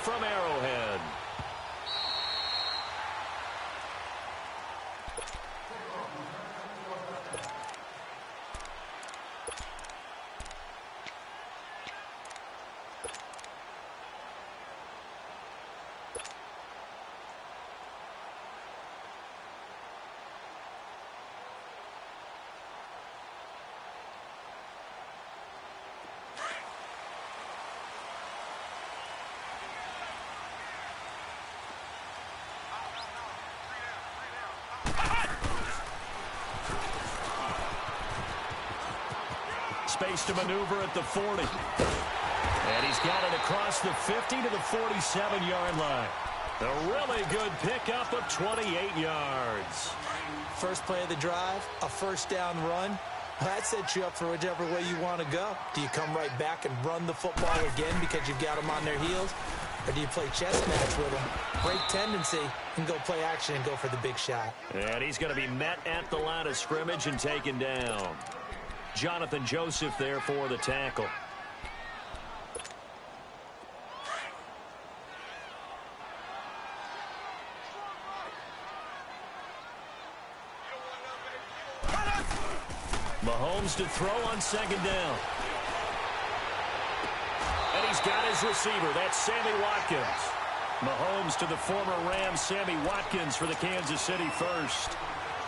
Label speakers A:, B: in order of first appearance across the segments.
A: from Arrowhead. Space to maneuver at the 40. And he's got it across the 50 to the 47-yard line. A really good pickup of 28 yards.
B: First play of the drive, a first down run. That sets you up for whichever way you want to go. Do you come right back and run the football again because you've got them on their heels? Or do you play chess match with them, break tendency, and go play action and go for the big shot?
A: And he's going to be met at the line of scrimmage and taken down. Jonathan Joseph there for the tackle. Mahomes to throw on second down. And he's got his receiver. That's Sammy Watkins. Mahomes to the former Rams, Sammy Watkins, for the Kansas City first.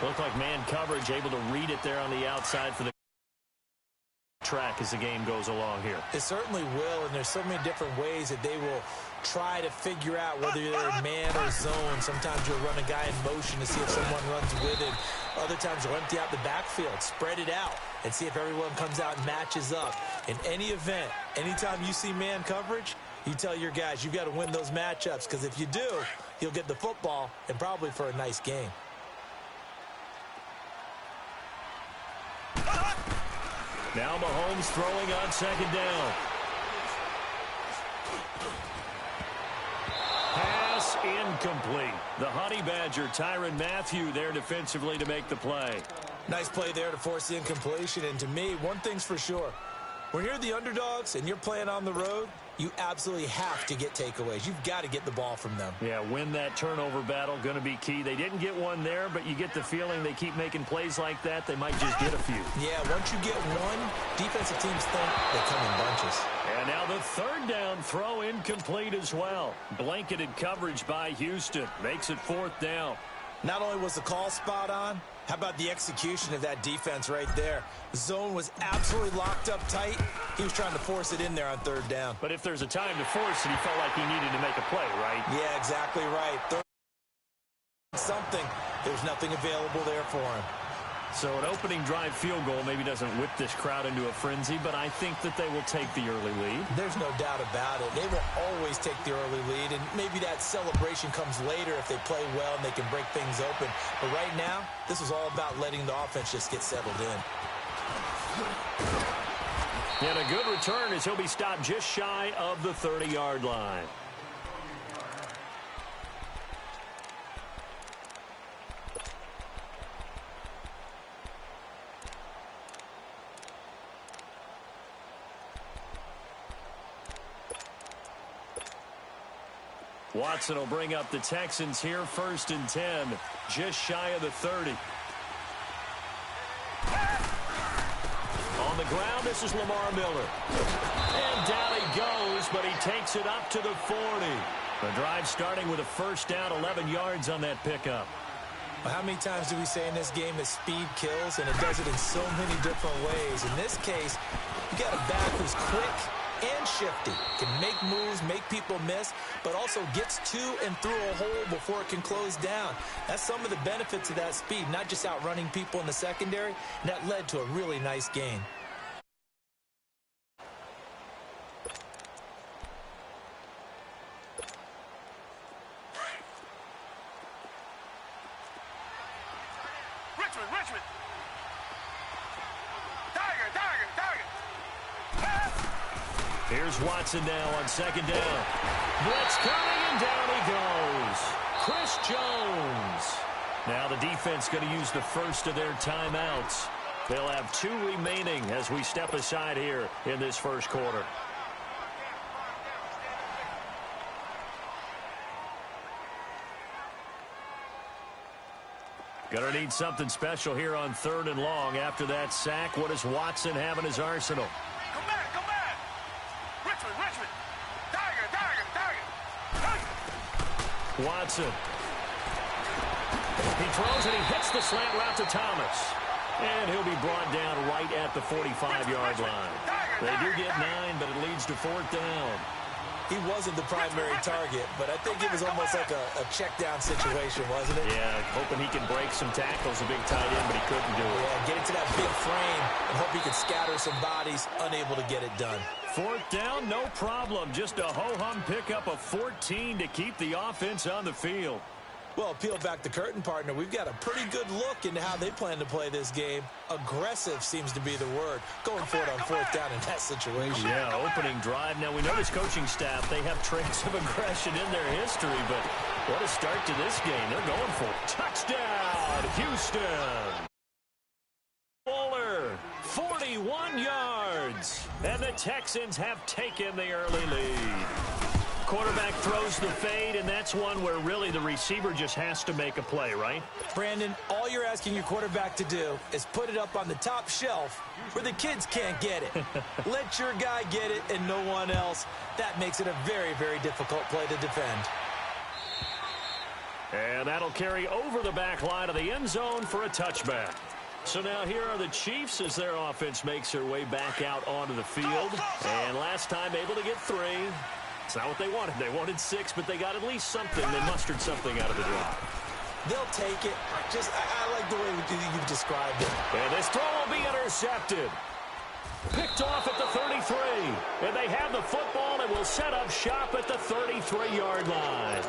A: Looked like man coverage, able to read it there on the outside for the track as the game goes along here.
B: It certainly will, and there's so many different ways that they will try to figure out whether they're in man or zone. Sometimes you'll run a guy in motion to see if someone runs with it. Other times you'll empty out the backfield, spread it out, and see if everyone comes out and matches up. In any event, anytime you see man coverage, you tell your guys you've got to win those matchups, because if you do, you'll get the football and probably for a nice game.
A: Now Mahomes throwing on second down. Pass incomplete. The Honey Badger, Tyrann Mathieu, there defensively to make the play.
B: Nice play there to force the incompletion. And to me, one thing's for sure. When you're the underdogs and you're playing on the road, you absolutely have to get takeaways. You've got to get the ball from them.
A: Yeah, win that turnover battle, going to be key. They didn't get one there, but you get the feeling they keep making plays like that, they might just get a few.
B: Yeah, once you get one, defensive teams think they come in bunches.
A: And now the third down throw incomplete as well. Blanketed coverage by Houston. Makes it fourth down.
B: Not only was the call spot on, how about the execution of that defense right there? The zone was absolutely locked up tight. He was trying to force it in there on third down.
A: But if there's a time to force it, he felt like he needed to make a play, right?
B: Yeah, exactly right. Third something. There's nothing available there for him.
A: So an opening drive field goal maybe doesn't whip this crowd into a frenzy, but I think that they will take the early lead.
B: There's no doubt about it. They will always take the early lead, and maybe that celebration comes later if they play well and they can break things open. But right now, this is all about letting the offense just get settled in.
A: And a good return as he'll be stopped just shy of the 30-yard line. Watson will bring up the Texans here, 1st and 10, just shy of the 30. On the ground, this is Lamar Miller. And down he goes, but he takes it up to the 40. The drive starting with a first down, 11 yards on that pickup.
B: Well, how many times do we say in this game that speed kills, and it does it in so many different ways? In this case, you got a back who's quick and shifty, can make moves, make people miss, but also gets to and through a hole before it can close down. That's some of the benefits of that speed, not just outrunning people in the secondary, and that led to a really nice gain.
C: Richmond. Target.
A: Here's Watson now on second down. Blitz coming, and down he goes. Chris Jones. Now the defense going to use the first of their timeouts. They'll have 2 remaining as we step aside here in this first quarter. Gonna need something special here on 3rd and long. After that sack, what does Watson have in his arsenal?
C: Come back. Richmond. Target.
A: Watson. He throws and he hits the slant route to Thomas. And he'll be brought down right at the 45-yard line. They do get 9, but it leads to 4th down.
B: He wasn't the primary target, but I think it was almost like a check-down situation, wasn't it?
A: Yeah, hoping he can break some tackles, a big tight end, but he couldn't do it.
B: Yeah, get into that big frame and hope he could scatter some bodies, unable to get it done.
A: 4th down, no problem. Just a ho-hum pickup of 14 to keep the offense on the field.
B: Well, peel back the curtain, partner. We've got a pretty good look into how they plan to play this game. Aggressive seems to be the word. Going for it on 4th down in that situation.
A: Yeah, opening drive. Now, we know this coaching staff, they have traits of aggression in their history, but what a start to this game. They're going for it. Touchdown, Houston. Fuller, 41 yards. And the Texans have taken the early lead. Quarterback throws the fade, and that's one where really the receiver just has to make a play, right?
B: Brandon, all you're asking your quarterback to do is put it up on the top shelf where the kids can't get it. Let your guy get it and no one else. That makes it a very, very difficult play to defend.
A: And that'll carry over the back line of the end zone for a touchback. So now here are the Chiefs as their offense makes their way back out onto the field. And last time able to get 3. It's not what they wanted. They wanted 6, but they got at least something. They mustered something out of the drive.
B: They'll take it. I like the way you've described it.
A: And this throw will be intercepted. Picked off at the 33. And they have the football and will set up shop at the 33-yard line.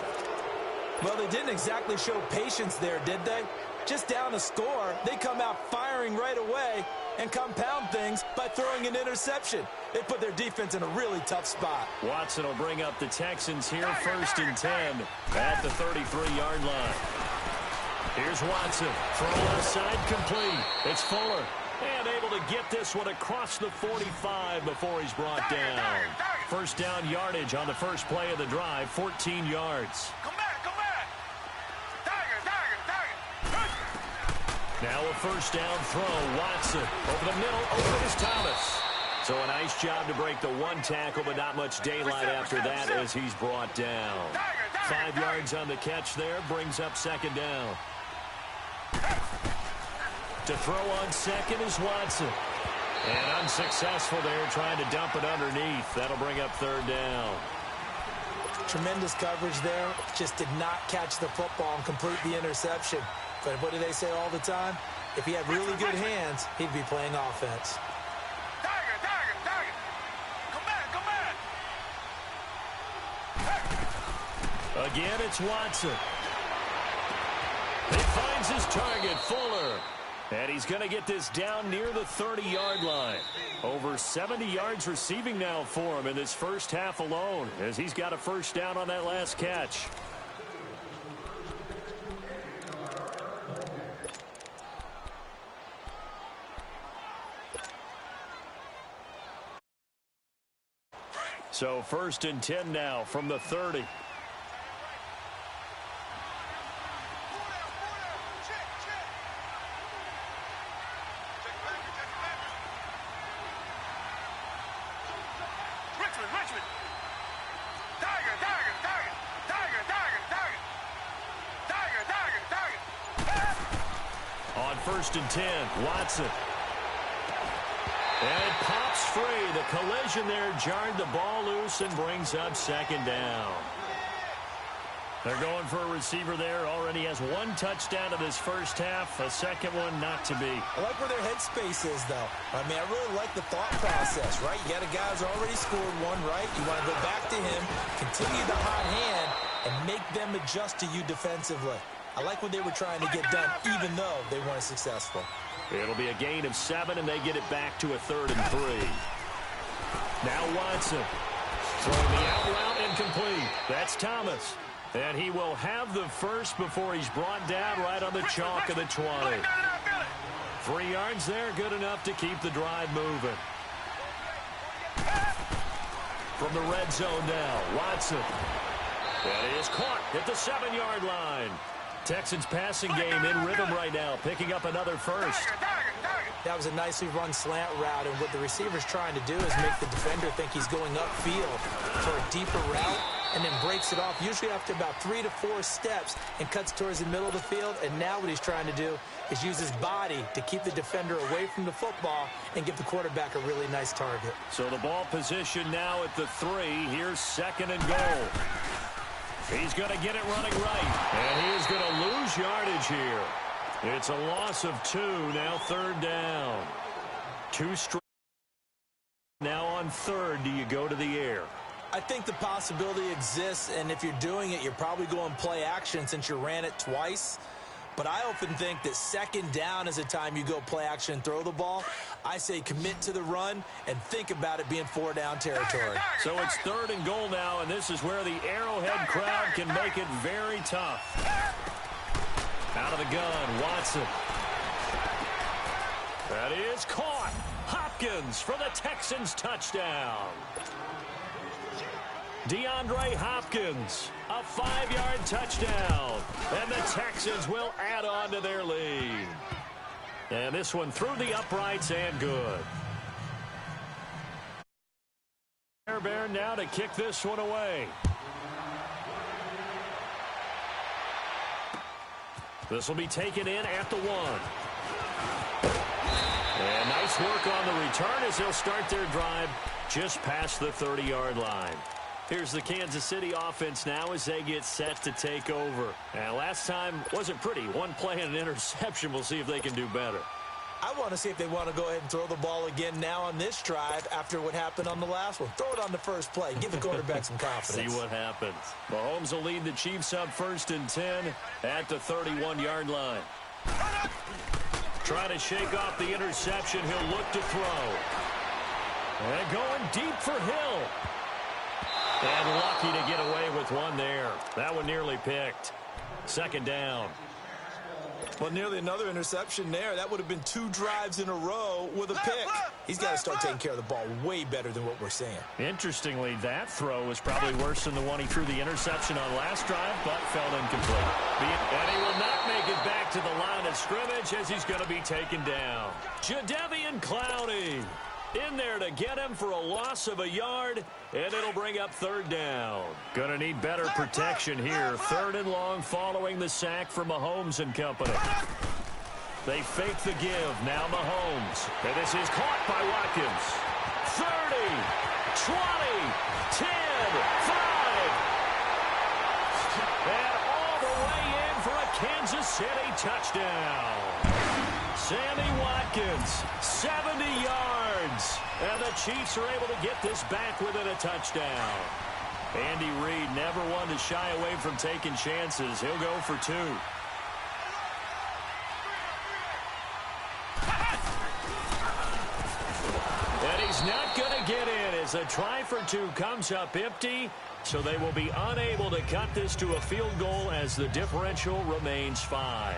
B: Well, they didn't exactly show patience there, did they? Just down a score, they come out firing right away and compound things by throwing an interception. They put their defense in a really tough spot.
A: Watson will bring up the Texans here 1st and 10 at the 33-yard line. Here's Watson. Throw left side complete. It's Fuller. And able to get this one across the 45 before he's brought down. 1st down yardage on the first play of the drive, 14 yards.
C: Come back.
A: Now a 1st down throw. Watson over the middle. Open is Thomas. So a nice job to break the 1 tackle, but not much daylight after that as he's brought down. 5 yards on the catch there. Brings up 2nd down. To throw on 2nd is Watson. And unsuccessful there, trying to dump it underneath. That'll bring up 3rd down.
B: Tremendous coverage there. Just did not catch the football and complete the interception. But what do they say all the time? If he had really good hands, he'd be playing offense.
C: Target. Come back.
A: Again, it's Watson. He finds his target, Fuller. And he's going to get this down near the 30-yard line. Over 70 yards receiving now for him in this first half alone, as he's got a 1st down on that last catch. So 1st and 10 now from the 30.
C: Richmond. Target.
A: On 1st and 10, Watson. And it pops free. The collision there jarred the ball loose and brings up 2nd down. They're going for a receiver there. Already has 1 touchdown in this first half. A second one not to be.
B: I like where their headspace is, though. I mean, I really like the thought process, right? You got a guy who's already scored 1, right? You want to go back to him, continue the hot hand, and make them adjust to you defensively. I like what they were trying to get done, even though they weren't successful.
A: It'll be a gain of 7, and they get it back to a 3rd and 3. Now Watson. Throwing the out route incomplete. That's Thomas. And he will have the first before he's brought down right on the chalk of the 20. 3 yards there, good enough to keep the drive moving. From the red zone now, Watson. And he is caught at the 7-yard line. Texans passing game in rhythm right now, picking up another first.
B: That was a nicely run slant route, and what the receiver's trying to do is make the defender think he's going upfield for a deeper route, and then breaks it off, usually after about 3 to 4 steps, and cuts towards the middle of the field. And now what he's trying to do is use his body to keep the defender away from the football and give the quarterback a really nice target.
A: So the ball position now at the 3. Here's 2nd and goal. He's going to get it running right, and he is going to lose yardage here. It's a loss of 2, now 3rd down. 2 straight. Now on 3rd, do you go to the air?
B: I think the possibility exists, and if you're doing it, you're probably going play action since you ran it twice. But I often think that 2nd down is the time you go play action and throw the ball. I say commit to the run and think about it being 4-down territory.
A: So it's 3rd and goal now, and this is where the Arrowhead crowd can make it very tough. Out of the gun, Watson. That is caught. Hopkins for the Texans touchdown. DeAndre Hopkins, a 5-yard touchdown. And the Texans will add on to their lead. And this one through the uprights and good. Bear now to kick this one away. This will be taken in at the 1. And nice work on the return as they'll start their drive just past the 30-yard line. Here's the Kansas City offense now as they get set to take over. And last time wasn't pretty. One play and an interception. We'll see if they can do better.
B: I want to see if they want to go ahead and throw the ball again now on this drive after what happened on the last one. Throw it on the first play. Give the quarterback some confidence.
A: See what happens. Mahomes will lead the Chiefs up 1st and 10 at the 31-yard line. Trying to shake off the interception. He'll look to throw. And going deep for Hill. And lucky to get away with one there. That one nearly picked. 2nd down.
B: Well, nearly another interception there. That would have been 2 drives in a row with a pick. He's got to start taking care of the ball way better than what we're seeing.
A: Interestingly, that throw was probably worse than the one he threw the interception on last drive, but fell incomplete. And he will not make it back to the line of scrimmage as he's going to be taken down. Jadeveon Clowney in there to get him for a loss of a yard, and it'll bring up 3rd down. Gonna need better protection here. 3rd and long following the sack from Mahomes and company. They fake the give. Now Mahomes. And this is caught by Watkins. 30, 20, 10, 5. And all the way in for a Kansas City touchdown. Sammy Watkins, 70 yards. And the Chiefs are able to get this back within a touchdown. Andy Reid never one to shy away from taking chances. He'll go for 2. And he's not going to get in as a try for 2 comes up empty. So they will be unable to cut this to a field goal as the differential remains 5.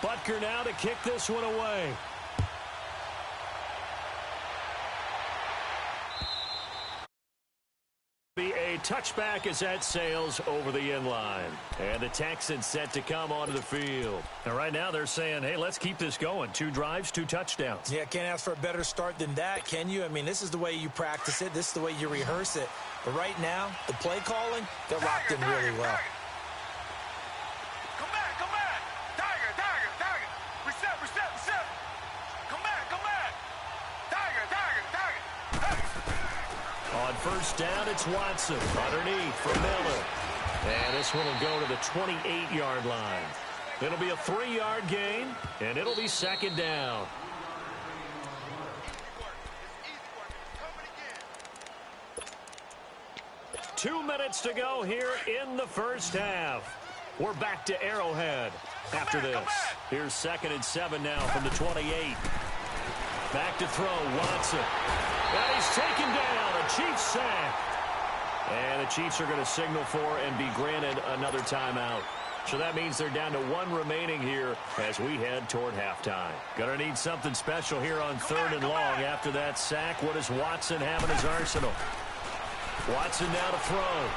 A: Butker now to kick this one away. Be a touchback as that sails over the end line. And the Texans set to come onto the field. And right now they're saying, hey, let's keep this going. 2 drives, 2 touchdowns.
B: Yeah, can't ask for a better start than that, can you? I mean, this is the way you practice it. This is the way you rehearse it. But right now, the play calling, they're locked in really well.
A: On 1st down, it's Watson underneath for Miller. And this one will go to the 28-yard line. It'll be a 3-yard gain, and it'll be 2nd down. Two minutes to go here in the first half. We're back to Arrowhead after this. Here's 2nd and 7 now from the 28. Back to throw, Watson. And he's taken down, a Chiefs sack. And the Chiefs are going to signal for and be granted another timeout. So that means they're down to 1 remaining here as we head toward halftime. Going to need something special here on 3rd and long after that sack. What does Watson have in his arsenal? Watson now to throw.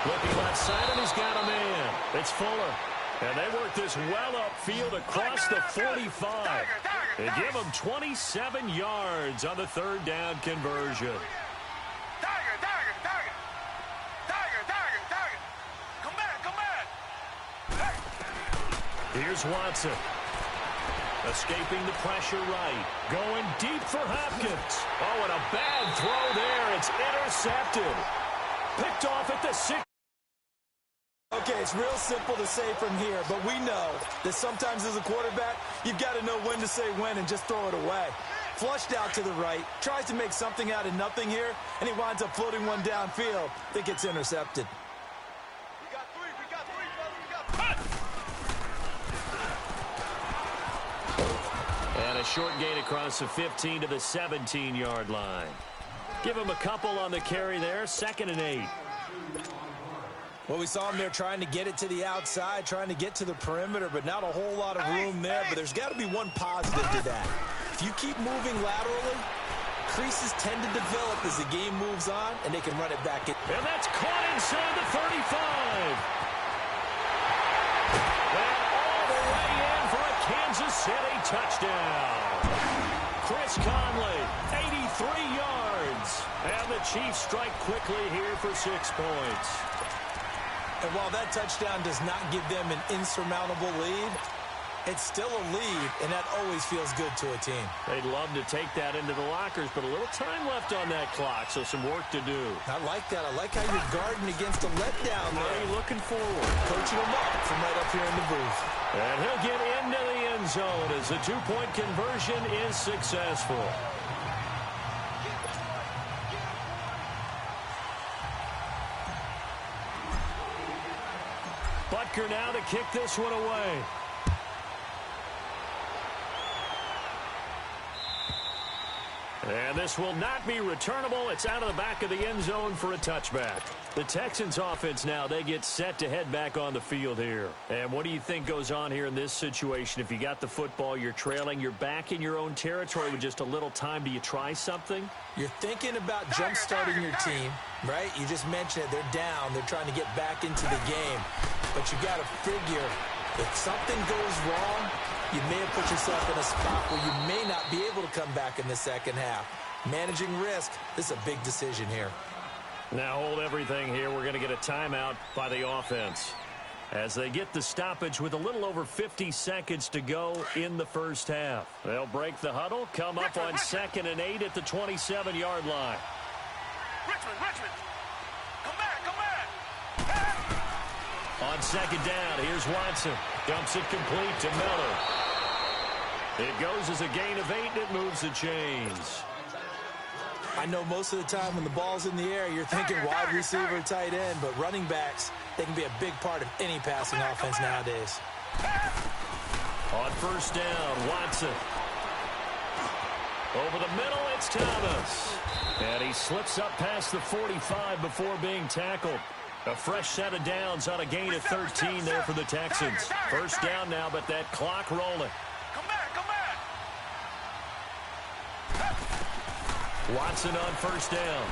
A: Looking left side, and he's got a man. It's Fuller. And they work this well upfield across the 45. They give him 27 yards on the third down conversion. Here's Watson. Escaping the pressure right. Going deep for Hopkins. Oh, and a bad throw there. It's intercepted. Picked off at the 6.
D: Okay, it's real simple to say from here, but we know that sometimes as a quarterback, you've got to know when to say when and just throw it away. Flushed out to the right, tries to make something out of nothing here, and he winds up floating one downfield that gets intercepted.
C: We got three, brother. We got
A: And a short gain across the 15 to the 17-yard line. Give him a couple on the carry there, 2nd and 8.
B: Well, we saw him there trying to get it to the outside, trying to get to the perimeter, but not a whole lot of room there. But there's got to be one positive to that. If you keep moving laterally, creases tend to develop as the game moves on, and they can run it back in.
A: And that's caught inside the 35. And all the way in for a Kansas City touchdown. Chris Conley, 83 yards. And the Chiefs strike quickly here for 6 points.
B: And while that touchdown does not give them an insurmountable lead, it's still a lead, and that always feels good to a team.
A: They'd love to take that into the lockers, but a little time left on that clock, so some work to do.
B: I like that. I like how you're guarding against a letdown there.
A: Are you looking forward?
B: Coaching him up from right up here in the booth.
A: And he'll get into the end zone as the two-point conversion is successful. Butker now to kick this one away. And this will not be returnable. It's out of the back of the end zone for a touchback. The Texans offense now, they get set to head back on the field here. And what do you think goes on here in this situation? If you got the football, you're trailing, you're back in your own territory with just a little time. Do you try something?
B: You're thinking about jump-starting your team, right? You just mentioned it. They're down. They're trying to get back into the game. But you got to figure if something goes wrong, you may have put yourself in a spot where you may not be able to come back in the second half. Managing risk, this is a big decision here.
A: Now hold everything here. We're going to get a timeout by the offense as they get the stoppage with a little over 50 seconds to go in the first half. They'll break the huddle, come up on 2nd and 8 at the 27-yard line.
C: Richmond. Come back.
A: On 2nd down, here's Watson. Dumps it complete to Miller. It goes as a gain of 8, and it moves the chains.
B: I know most of the time when the ball's in the air, you're thinking wide receiver, tight end, but running backs, they can be a big part of any passing offense nowadays.
A: On 1st down, Watson. Over the middle, it's Thomas. And he slips up past the 45 before being tackled. A fresh set of downs on a gain of 13 there for the Texans. 1st down now, but that clock rolling.
C: Come back.
A: Watson on 1st down.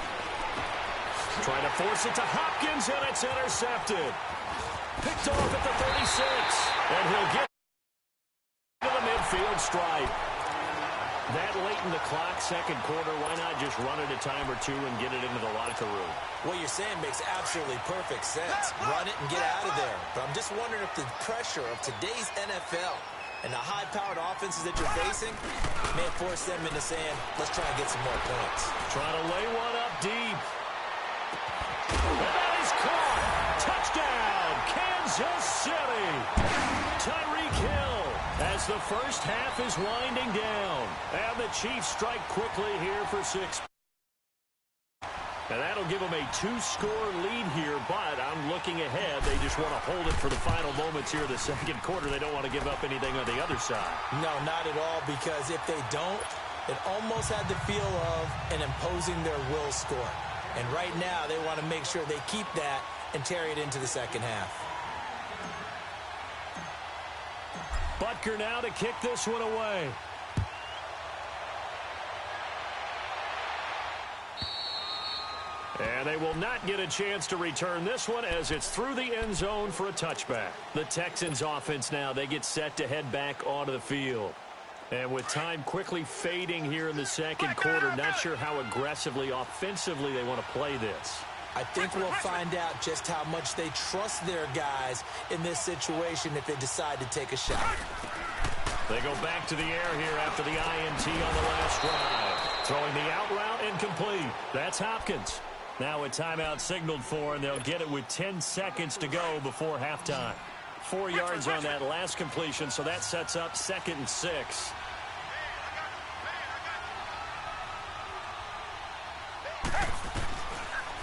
A: Trying to force it to Hopkins, and it's intercepted. Picked off at the 36. And he'll get to the midfield stripe. That late in the clock, 2nd quarter, why not just run it a time or two and get it into the locker room?
B: What you're saying makes absolutely perfect sense. Run it and get out of there. But I'm just wondering if the pressure of today's NFL and the high-powered offenses that you're facing may force them into saying, let's try and get some more points.
A: Trying to lay one up deep. And that is caught. Touchdown, Kansas City. Tyreek Hill as the first half is winding down. And the Chiefs strike quickly here for 6. And that'll give them a 2-score lead here, but I'm looking ahead. They just want to hold it for the final moments here of the 2nd quarter. They don't want to give up anything on the other side.
B: No, not at all, because if they don't, it almost had the feel of an imposing their will score. And right now, they want to make sure they keep that and carry it into the 2nd half.
A: Butker now to kick this one away. And they will not get a chance to return this one as it's through the end zone for a touchback. The Texans offense now, they get set to head back onto the field. And with time quickly fading here in the second quarter, not sure how aggressively, offensively they want to play this.
B: I think we'll find out just how much they trust their guys in this situation if they decide to take a shot.
A: They go back to the air here after the INT on the last drive. Throwing the out route incomplete. That's Hopkins. Now a timeout signaled for, and they'll get it with 10 seconds to go before halftime. 4 yards on that last completion, so that sets up 2nd and 6.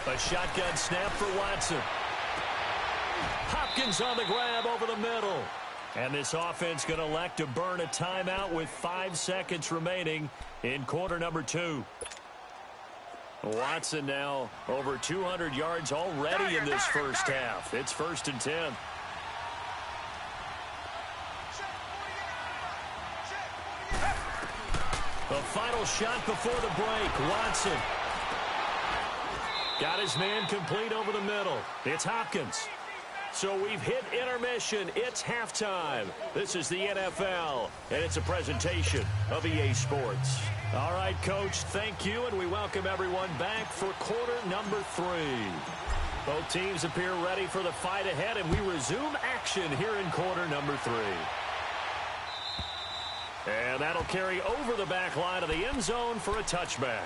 A: A shotgun snap for Watson. Hopkins on the grab over the middle. And this offense going to elect to burn a timeout with 5 seconds remaining in quarter number 2. Watson now over 200 yards already in this first half. It's 1st and 10. The final shot before the break. Watson got his man complete over the middle. It's Hopkins. So we've hit intermission. It's halftime. This is the NFL, and it's a presentation of EA Sports. All right, Coach, thank you, and we welcome everyone back for quarter number 3. Both teams appear ready for the fight ahead, and we resume action here in quarter number 3. And that'll carry over the back line of the end zone for a touchback.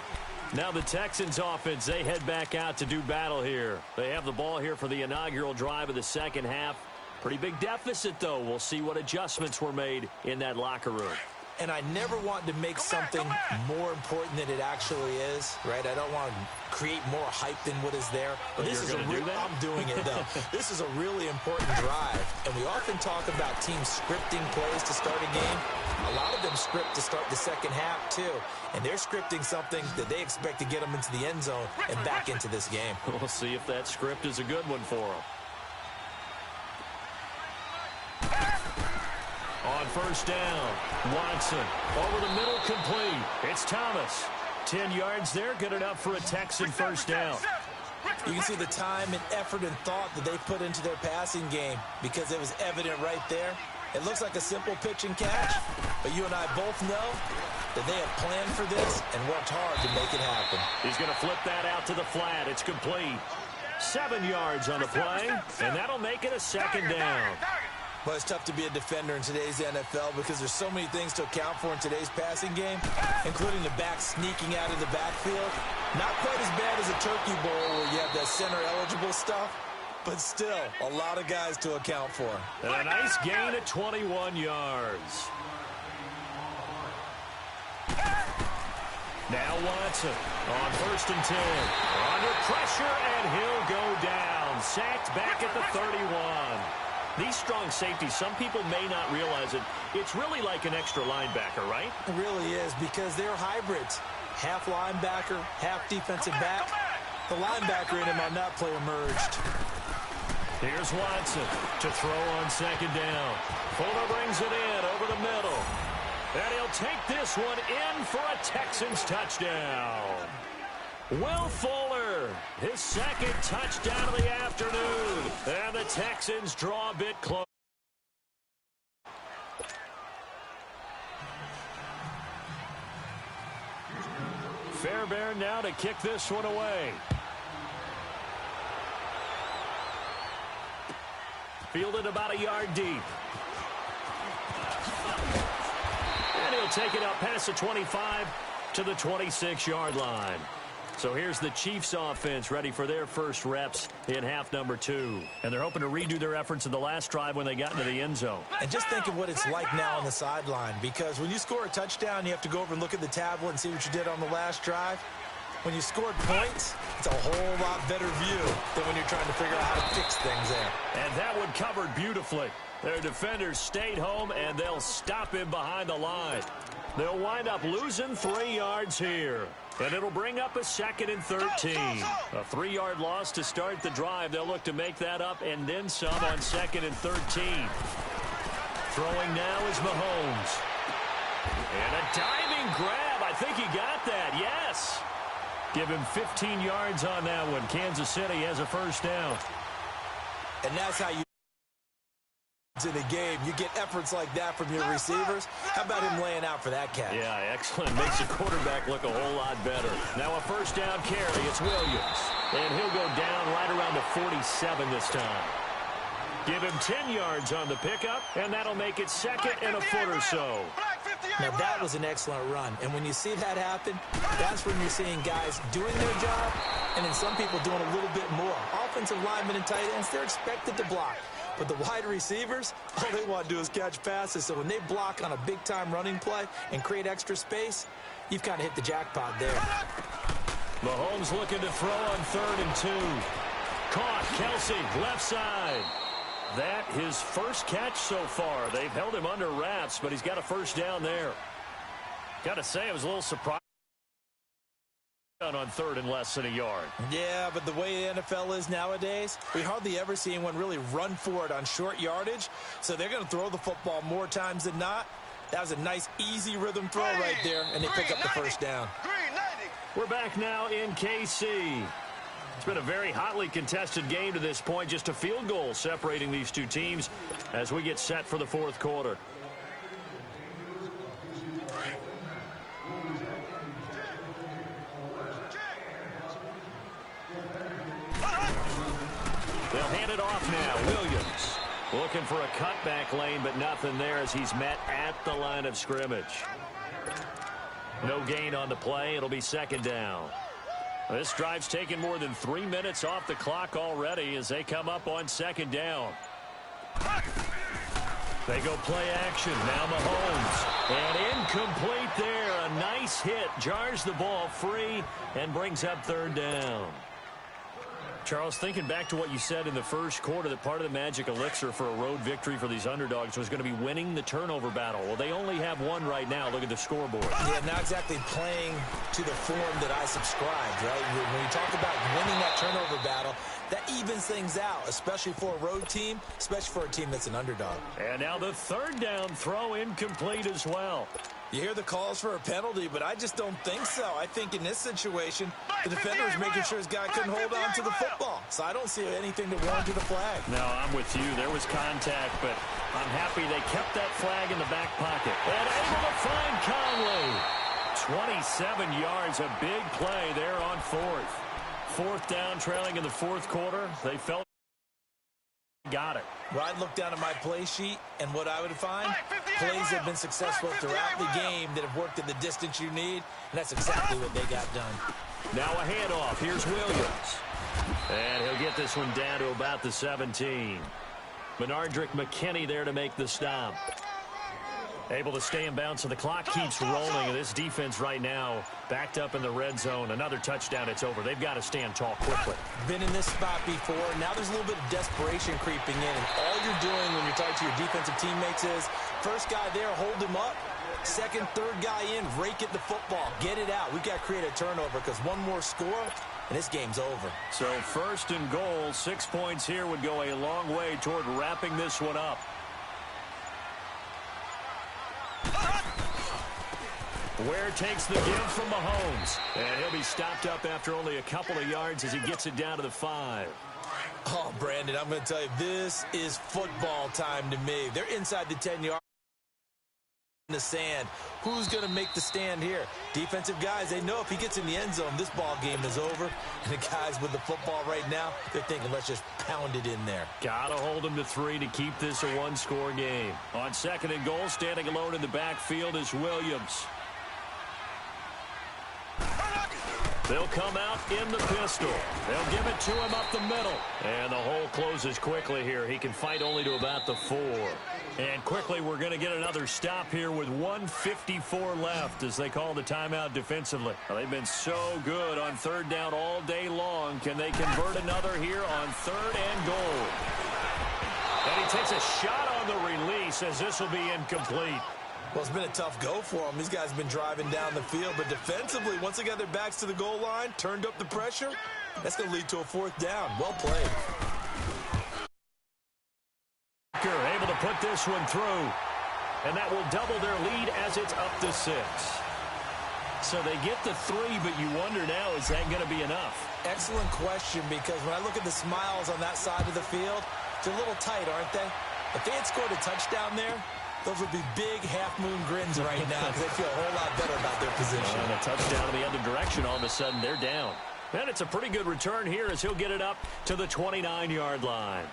A: Now the Texans offense, they head back out to do battle here. They have the ball here for the inaugural drive of the second half. Pretty big deficit, though. We'll see what adjustments were made in that locker room.
B: And I never want to make something more important than it actually is, right? I don't want to create more hype than what is there. But this is a real, I'm doing it, though. This is a really important drive. And we often talk about teams scripting plays to start a game. A lot of them script to start the second half, too. And they're scripting something that they expect to get them into the end zone and back into this game.
A: We'll see if that script is a good one for them. On first down, Watson over the middle, complete. It's Thomas. 10 yards there, good enough for a Texan first down.
B: You can see the time and effort and thought that they put into their passing game because it was evident right there. It looks like a simple pitch and catch, but you and I both know that they have planned for this and worked hard to make it happen.
A: He's going to flip that out to the flat. It's complete. 7 yards on the play, and that'll make it a second down.
B: Well, it's tough to be a defender in today's NFL because there's so many things to account for in today's passing game, including the back sneaking out of the backfield. Not quite as bad as a turkey bowl where you have that center-eligible stuff, but still a lot of guys to account for.
A: And a nice gain at 21 yards. Now Watson on 1st and 10. Under pressure, and he'll go down. Sacked back at the 31. These strong safeties, some people may not realize it. It's really like an extra linebacker, right?
B: It really is because they're hybrids. Half linebacker, half defensive back. The linebacker in him on that play emerged.
A: Here's Watson to throw on second down. Fuller brings it in over the middle. And he'll take this one in for a Texans touchdown. Will Fuller, his second touchdown of the afternoon. And the Texans draw a bit close. Fairbairn now to kick this one away. Fielded about a yard deep. And he'll take it up past the 25 to the 26-yard line. So here's the Chiefs offense ready for their first reps in half number 2. And they're hoping to redo their efforts in the last drive when they got into the end zone.
B: And just think of what it's like now on the sideline, because when you score a touchdown, you have to go over and look at the tablet and see what you did on the last drive. When you scored points, it's a whole lot better view than when you're trying to figure out how to fix things there.
A: And that one covered beautifully. Their defenders stayed home, and they'll stop him behind the line. They'll wind up losing 3 yards here. And it'll bring up a 2nd and 13. A 3-yard loss to start the drive. They'll look to make that up and then some on 2nd and 13. Throwing now is Mahomes. And a diving grab. I think he got that. Yes. Give him 15 yards on that one. Kansas City has a first down.
B: And that's how you in the game. You get efforts like that from your receivers. How about him laying out for that catch?
A: Yeah, excellent. Makes the quarterback look a whole lot better. Now a first down carry. It's Williams. And he'll go down right around the 47 this time. Give him 10 yards on the pickup, and that'll make it second and a foot or so.
B: Now, that was an excellent run. And when you see that happen, that's when you're seeing guys doing their job and then some people doing a little bit more. Offensive linemen and tight ends, they're expected to block. But the wide receivers, all they want to do is catch passes. So when they block on a big-time running play and create extra space, you've kind of hit the jackpot there.
A: Mahomes looking to throw on 3rd and 2. Caught. Kelsey, left side. That his first catch so far. They've held him under wraps, but he's got a first down there. Got to say, I was a little surprised on 3rd and less than a yard.
B: Yeah, but the way the NFL is nowadays, we hardly ever see anyone really run for it on short yardage. So they're going to throw the football more times than not. That was a nice, easy rhythm throw right there, and they pick up the first down.
A: We're back now in KC. It's been a very hotly contested game to this point. Just a field goal separating these two teams as we get set for the fourth quarter. They'll hand it off now. Williams looking for a cutback lane, but nothing there as he's met at the line of scrimmage. No gain on the play. It'll be second down. This drive's taken more than 3 minutes off the clock already as they come up on second down. They go play action. Now Mahomes. And incomplete there. A nice hit. Jars the ball free and brings up 3rd down. Charles, thinking back to what you said in the first quarter, that part of the magic elixir for a road victory for these underdogs was going to be winning the turnover battle. Well, they only have one right now. Look at the scoreboard.
B: Yeah, not exactly playing to the form that I subscribed, right? When you talk about winning that turnover battle, that evens things out, especially for a road team, especially for a team that's an underdog.
A: And now the 3rd down throw incomplete as well.
B: You hear the calls for a penalty, but I just don't think so. I think in this situation, the defender is making sure his guy couldn't hold on to the football. So I don't see anything to warrant to the flag.
A: No, I'm with you. There was contact, but I'm happy they kept that flag in the back pocket. And able to find Conley. 27 yards, a big play there on 4th. 4th down, trailing in the 4th quarter. They felt got it.
B: Well, I'd look down at my play sheet, and what I would find, plays that have been successful throughout the game that have worked in the distance you need, and that's exactly what they got done.
A: Now a handoff. Here's Williams. And he'll get this one down to about the 17. Benardrick McKinney there to make the stop. Able to stay in bounds, so the clock keeps rolling. And this defense right now backed up in the red zone. Another touchdown, it's over. They've got to stand tall quickly.
B: Been in this spot before. Now there's a little bit of desperation creeping in. And all you're doing when you're talking to your defensive teammates is, first guy there, hold him up. Second, third guy in, rake at the football. Get it out. We've got to create a turnover because one more score, and this game's over.
A: So 1st and goal, 6 points here would go a long way toward wrapping this one up. Ware takes the give from Mahomes. And he'll be stopped up after only a couple of yards as he gets it down to the 5.
B: Oh, Brandon, I'm going to tell you, this is football time to me. They're inside the 10-yard in the sand. Who's going to make the stand here? Defensive guys, they know if he gets in the end zone, this ball game is over. And the guys with the football right now, they're thinking, let's just pound it in there.
A: Gotta hold him to 3 to keep this a one-score game. On 2nd and goal, standing alone in the backfield is Williams. They'll come out in the pistol. They'll give it to him up the middle. And the hole closes quickly here. He can fight only to about the 4. And quickly, we're going to get another stop here with 1:54 left as they call the timeout defensively. Well, they've been so good on 3rd down all day long. Can they convert another here on 3rd and goal? And he takes a shot on the release as this will be incomplete.
B: Well, it's been a tough go for them. These guys have been driving down the field, but defensively, once they got their backs to the goal line, turned up the pressure, that's going to lead to a 4th down. Well played.
A: Able to put this one through, and that will double their lead as it's up to 6. So they get the 3, but you wonder now, is that going to be enough?
B: Excellent question, because when I look at the smiles on that side of the field, they're a little tight, aren't they? If they had scored a touchdown there, those would be big half-moon grins right now because they feel a whole lot better about their position.
A: And a touchdown in the other direction, all of a sudden they're down. And it's a pretty good return here as he'll get it up to the 29-yard line.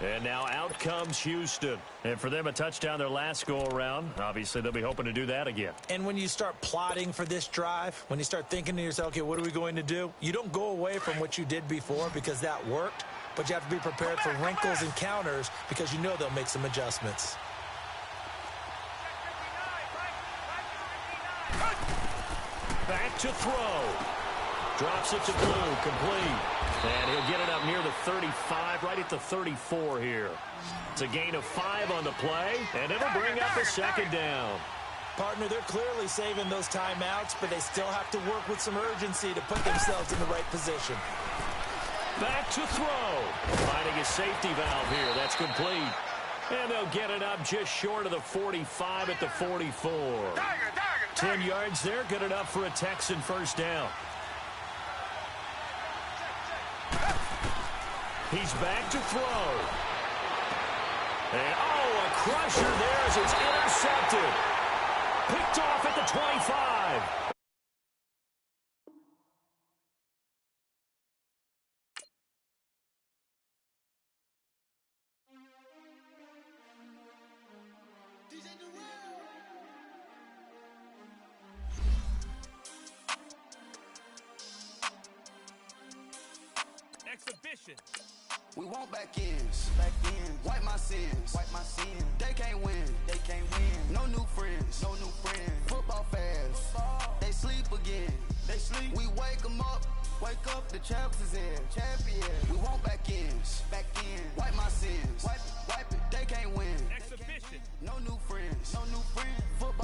A: And now out comes Houston. And for them, a touchdown their last go-around. Obviously, they'll be hoping to do that again.
B: And when you start plotting for this drive, when you start thinking to yourself, okay, what are we going to do? You don't go away from what you did before because that worked, but you have to be prepared for wrinkles and counters because you know they'll make some adjustments.
A: Back to throw. Drops it to Blue, complete. And he'll get it up near the 35, right at the 34 here. It's a gain of 5 on the play, and it'll bring up a second down.
B: Partner, they're clearly saving those timeouts, but they still have to work with some urgency to put themselves in the right position.
A: Back to throw. Finding a safety valve here. That's complete. And they'll get it up just short of the 45 at the 44. 10 yards there, good enough for a Texan first down. He's back to throw. And, oh, a crusher there as it's intercepted. Picked off at the 25.
E: Exhibition. We want back ends. Back ends. Wipe my sins. Wipe my sins. They can't win. They can't win. No new friends. No new friends. Football fans. Football. They sleep again. They sleep. We wake them up. Wake up. The champs is in. Champion. We want back ends. Back ends. Wipe my sins. Wipe it. Wipe it. They can't win. Exhibition. No new friends. No new friends. Football.